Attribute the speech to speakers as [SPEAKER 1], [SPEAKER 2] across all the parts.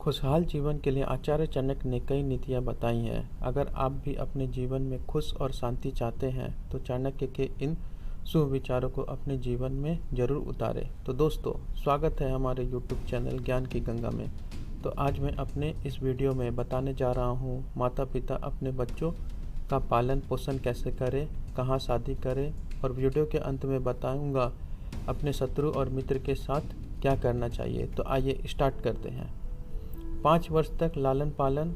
[SPEAKER 1] खुशहाल जीवन के लिए आचार्य चाणक्य ने कई नीतियाँ बताई हैं। अगर आप भी अपने जीवन में खुश और शांति चाहते हैं तो चाणक्य के इन शुभ विचारों को अपने जीवन में ज़रूर उतारें। तो दोस्तों, स्वागत है हमारे YouTube चैनल ज्ञान की गंगा में। तो आज मैं अपने इस वीडियो में बताने जा रहा हूँ माता पिता अपने बच्चों का पालन पोषण कैसे करें, कहाँ शादी करें, और वीडियो के अंत में बताऊँगा अपने शत्रु और मित्र के साथ क्या करना चाहिए। तो आइए स्टार्ट करते हैं। 5 वर्ष तक लालन पालन,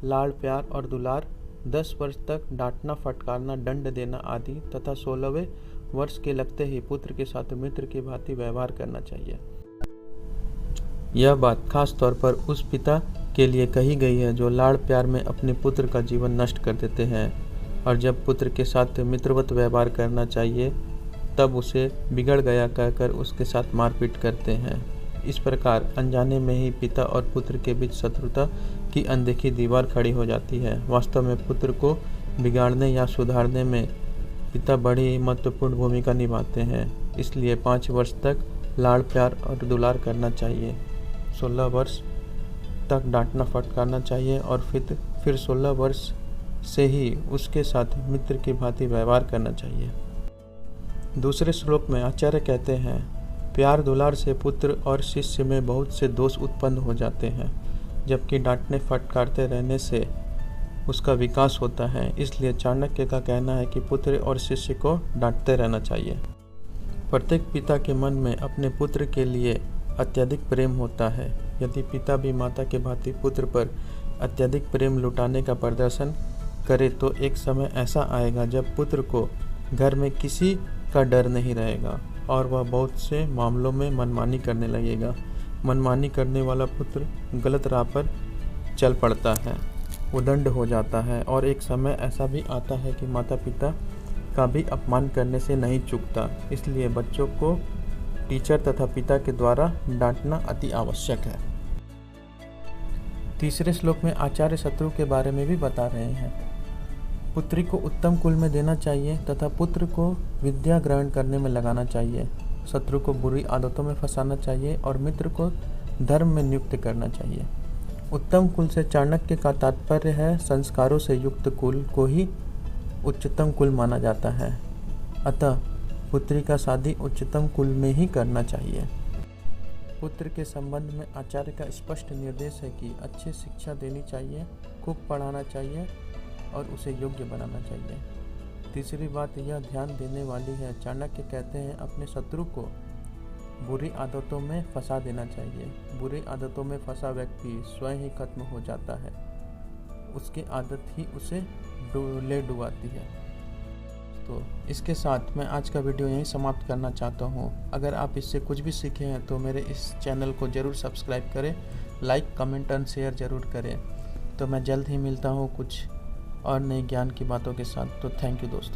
[SPEAKER 1] लाड़ प्यार और दुलार, 10 वर्ष तक डांटना फटकारना दंड देना आदि तथा 16वें वर्ष के लगते ही पुत्र के साथ मित्र की भांति व्यवहार करना चाहिए। यह बात खास तौर पर उस पिता के लिए कही गई है जो लाड़ प्यार में अपने पुत्र का जीवन नष्ट कर देते हैं, और जब पुत्र के साथ मित्रवत व्यवहार करना चाहिए तब उसे बिगड़ गया कहकर उसके साथ मारपीट करते हैं। इस प्रकार अनजाने में ही पिता और पुत्र के बीच शत्रुता की अनदेखी दीवार खड़ी हो जाती है। वास्तव में पुत्र को बिगाड़ने या सुधारने में पिता बड़ी महत्वपूर्ण भूमिका निभाते हैं। इसलिए 5 वर्ष तक लाड़ प्यार और दुलार करना चाहिए, 16 वर्ष तक डांटना फटकारना चाहिए और फिर 16 वर्ष से ही उसके साथ मित्र की भांति व्यवहार करना चाहिए। दूसरे श्लोक में आचार्य कहते हैं, प्यार दुलार से पुत्र और शिष्य में बहुत से दोष उत्पन्न हो जाते हैं, जबकि डांटने फटकारते रहने से उसका विकास होता है। इसलिए चाणक्य का कहना है कि पुत्र और शिष्य को डांटते रहना चाहिए। प्रत्येक पिता के मन में अपने पुत्र के लिए अत्यधिक प्रेम होता है। यदि पिता भी माता के भांति पुत्र पर अत्यधिक प्रेम लुटाने का प्रदर्शन करे तो एक समय ऐसा आएगा जब पुत्र को घर में किसी का डर नहीं रहेगा और वह बहुत से मामलों में मनमानी करने लगेगा। मनमानी करने वाला पुत्र गलत राह पर चल पड़ता है, उदंड हो जाता है, और एक समय ऐसा भी आता है कि माता पिता का भी अपमान करने से नहीं चूकता। इसलिए बच्चों को टीचर तथा पिता के द्वारा डांटना अति आवश्यक है। तीसरे श्लोक में आचार्य शत्रु के बारे में भी बता रहे हैं। पुत्री को उत्तम कुल में देना चाहिए तथा पुत्र को विद्या ग्रहण करने में लगाना चाहिए। शत्रु को बुरी आदतों में फंसाना चाहिए और मित्र को धर्म में नियुक्त करना चाहिए। उत्तम कुल से चाणक्य का तात्पर्य है संस्कारों से युक्त कुल को ही उच्चतम कुल माना जाता है। अतः पुत्री का शादी उच्चतम कुल में ही करना चाहिए। पुत्र के संबंध में आचार्य का स्पष्ट निर्देश है कि अच्छी शिक्षा देनी चाहिए, खूब पढ़ाना चाहिए और उसे योग्य बनाना चाहिए। तीसरी बात यह ध्यान देने वाली है, चाणक्य कहते हैं अपने शत्रु को बुरी आदतों में फंसा देना चाहिए। बुरी आदतों में फंसा व्यक्ति स्वयं ही खत्म हो जाता है, उसकी आदत ही उसे ले डुबाती है। तो इसके साथ मैं आज का वीडियो यहीं समाप्त करना चाहता हूँ। अगर आप इससे कुछ भी सीखे हैं तो मेरे इस चैनल को ज़रूर सब्सक्राइब करें, लाइक कमेंट और शेयर ज़रूर करें। तो मैं जल्द ही मिलता हूँ कुछ और नई ज्ञान की बातों के साथ। तो थैंक यू दोस्तों।